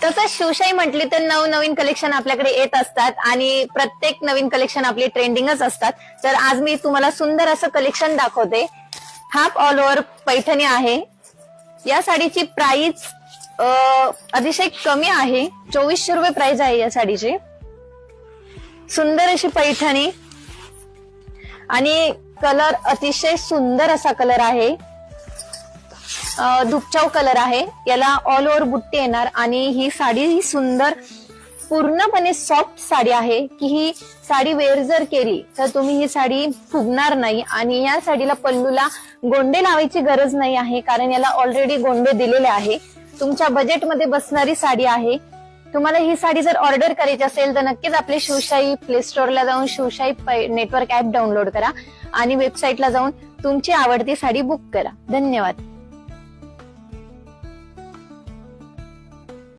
तसंच शिवशाही म्हटली तर नवनवीन कलेक्शन आपल्याकडे येत असतात आणि प्रत्येक नवीन कलेक्शन आपली ट्रेंडिंगच असतात. तर आज मी तुम्हाला सुंदर असं कलेक्शन दाखवते. हाफ ऑल ओव्हर पैठणी आहे. या साडीची प्राइस अतिशय कमी आहे. 2400 रुपये प्राइस आहे या साडीची. सुंदर अशी पैठणी आणि कलर अतिशय सुंदर असा कलर आहे. धुपचाव कलर आहे. याला ऑल ओव्हर बुट्टी येणार आणि ही साडी ही सुंदर पूर्णपणे सॉफ्ट साडी आहे की ही साडी वेअर जर केली तर तुम्ही ही साडी फुगणार नाही. आणि या साडीला पल्लूला गोंडे लावायची गरज नाही आहे कारण याला ऑलरेडी गोंडे दिलेले आहे. तुमच्या बजेटमध्ये बसणारी साडी आहे. तुम्हाला ही साडी जर ऑर्डर करायची असेल तर नक्कीच आपले शिवशाही प्ले स्टोअरला जाऊन शिवशाही नेटवर्क ऍप डाउनलोड करा आणि वेबसाईटला जाऊन तुमची आवडती साडी बुक करा. धन्यवाद.